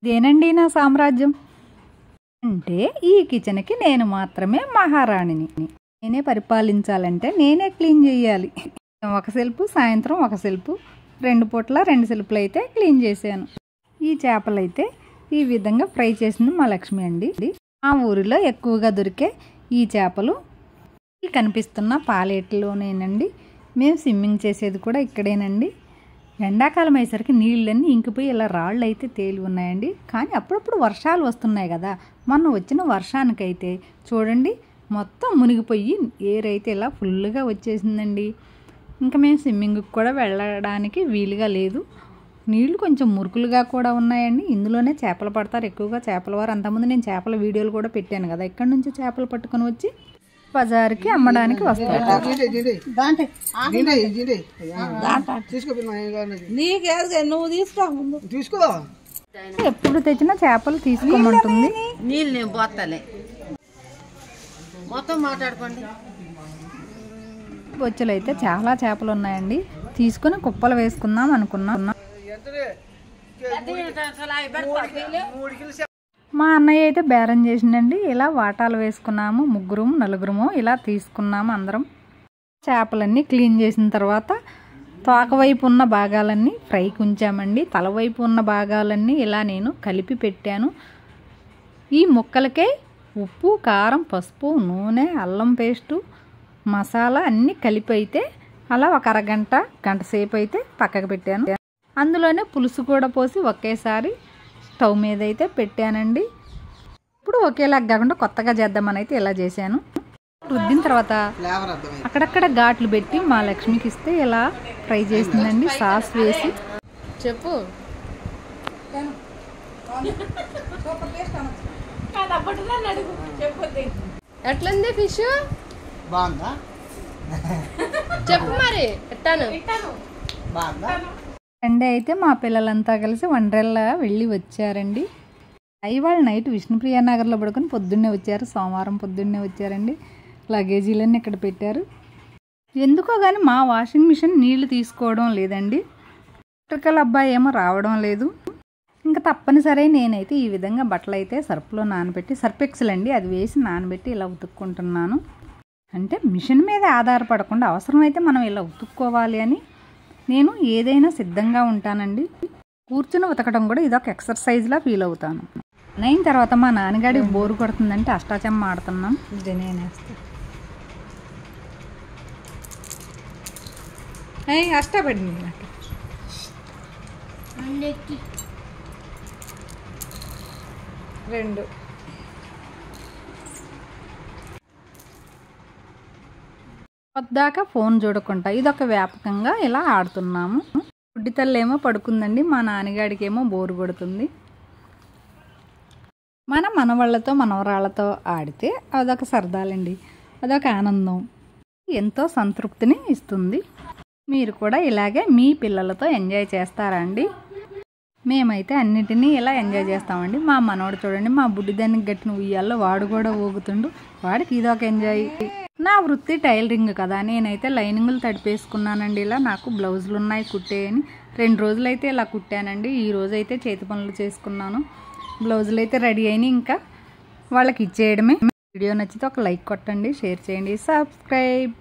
ఇదేనండి నా సామ్రాజ్యం. అంటే ఈ కిచెన్కి నేను మాత్రమే మహారాణిని. నేనే పరిపాలించాలంటే నేనే క్లీన్ చేయాలి. ఒక సెల్ఫ్, సాయంత్రం ఒక సెల్ఫ్, 2 పూట్ల 2 సెల్ఫ్లు అయితే క్లీన్ చేశాను. ఈ చేపలు అయితే ఈ విధంగా ఫ్రై చేసింది మా లక్ష్మి అండి. మా ఊరిలో ఎక్కువగా దొరికే ఈ చేపలు కనిపిస్తున్న పాలేట్లోనేనండి. మేము స్విమ్మింగ్ చేసేది కూడా ఇక్కడేనండి. ఎండాకాలం అయ్యేసరికి నీళ్ళన్నీ ఇంకిపోయి ఇలా రాళ్ళు అయితే తేలి ఉన్నాయండి. కానీ అప్పుడప్పుడు వర్షాలు వస్తున్నాయి కదా. మొన్న వచ్చిన వర్షానికైతే చూడండి మొత్తం మునిగిపోయి ఏరైతే ఇలా ఫుల్గా వచ్చేసిందండి. ఇంకా మేము స్విమ్మింగ్కి కూడా వెళ్ళడానికి వీలుగా లేదు. నీళ్లు కొంచెం మురుకులుగా కూడా ఉన్నాయండి. ఇందులోనే చేపలు పడతారు ఎక్కువగా చేపల వారు. అంతకుముందు నేను చేపల వీడియోలు కూడా పెట్టాను కదా. ఇక్కడ నుంచి చేపలు పట్టుకొని వచ్చి బజార్కి అమ్మడానికి వస్తారు. ఎప్పుడు తెచ్చినా చేపలు తీసుకోమంటుంది. బొచ్చులు అయితే చాలా చేపలు ఉన్నాయండి. తీసుకుని కుప్పలు వేసుకుందాం అనుకున్నాం. మా అన్నయ్య అయితే బేరం చేసిండండి. ఇలా వాటాలు వేసుకున్నాము. 3 4 ఇలా తీసుకున్నాము అందరం. చేపలన్నీ క్లీన్ చేసిన తర్వాత తోక వైపు ఉన్న భాగాలన్నీ ఫ్రైకి ఉంచామండి. తల వైపు ఉన్న భాగాలన్నీ ఇలా నేను కలిపి పెట్టాను. ఈ ముక్కలకే ఉప్పు, కారం, పసుపు, నూనె, అల్లం పేస్టు, మసాలా అన్నీ కలిపి అయితే అలా ఒక గంట సేపు అయితే పక్కకు పెట్టాను. అందులోనే పులుసు కూడా పోసి ఒకేసారి స్టవ్ మీద అయితే పెట్టానండి. ఇప్పుడు ఒకేలా కాకుండా కొత్తగా చేద్దామని అయితే ఇలా చేశాను. రుద్దిన తర్వాత అక్కడక్కడ ఘాట్లు పెట్టి మా లక్ష్మికి ఇస్తే ఇలా ఫ్రై చేసిందండి. సాస్ వేసి చెప్పు ఎట్లుంది ఫిష్ బాగుందా చెప్పు మరి ఎట్టాను సండే అయితే మా పిల్లలంతా కలిసి వండర్లా వెళ్ళి వచ్చారండి. ఇవాళ నైట్ విష్ణుప్రియ నగర్లో పడుకొని పొద్దున్నే వచ్చారు. సోమవారం పొద్దున్నే వచ్చారండి. లగేజీలన్నీ ఇక్కడ పెట్టారు. ఎందుకో కానీ మా వాషింగ్ మిషన్ నీళ్లు తీసుకోవడం లేదండి. ఎలక్ట్రికల్ అబ్బాయి ఏమో రావడం లేదు. ఇంకా తప్పనిసరి నేనైతే ఈ విధంగా బట్టలు అయితే సర్ఫ్లో నానబెట్టి, సర్ఫెక్సల్ అండి అది వేసి నానబెట్టి ఇలా ఉతుక్కుంటున్నాను. అంటే మిషన్ మీద ఆధారపడకుండా అవసరమైతే మనం ఇలా ఉతుక్కోవాలి అని నేను ఏదైనా సిద్ధంగా ఉంటానండి. కూర్చుని ఉతకడం కూడా ఇదొక ఎక్సర్సైజ్లా ఫీల్ అవుతాను. అయిన తర్వాత మా నాన్నగాడికి బోరు కొడుతుందంటే అష్టాచమ్మ ఆడుతున్నాం. అష్టపడింది నాకు 2 పొద్దాక ఫోన్ చూడకుండా ఇదొక వ్యాపకంగా ఇలా ఆడుతున్నాము. బుడ్డి తల్లేమో పడుకుందండి. మా నాన్నగాడికి ఏమో బోరు కొడుతుంది. మన మనవాళ్ళతో మనవరాళ్ళతో ఆడితే అదొక సరదాలండి. అదొక ఆనందం, ఎంతో సంతృప్తిని ఇస్తుంది. మీరు కూడా ఇలాగే మీ పిల్లలతో ఎంజాయ్ చేస్తారా అండి? మేమైతే అన్నిటినీ ఇలా ఎంజాయ్ చేస్తామండి. మా మనవాడు చూడండి మా బుడ్డిదానికి గట్టిన ఉయ్యాల్లో వాడు కూడా ఊగుతుండు. వాడికి ఇదొక ఎంజాయ్. నా వృత్తి టైలరింగ్ కదా. నేనైతే లైనింగులు తడిపేసుకున్నానండి. ఇలా నాకు బ్లౌజులు ఉన్నాయి కుట్టేయని 2 రోజులైతే ఇలా కుట్టానండి. ఈ రోజైతే చేతి పనులు చేసుకున్నాను. బ్లౌజులు అయితే రెడీ అయినాయి. ఇంకా వాళ్ళకి ఇచ్చేయడమే. వీడియో నచ్చితే ఒక లైక్ కొట్టండి, షేర్ చేయండి, సబ్స్క్రైబ్.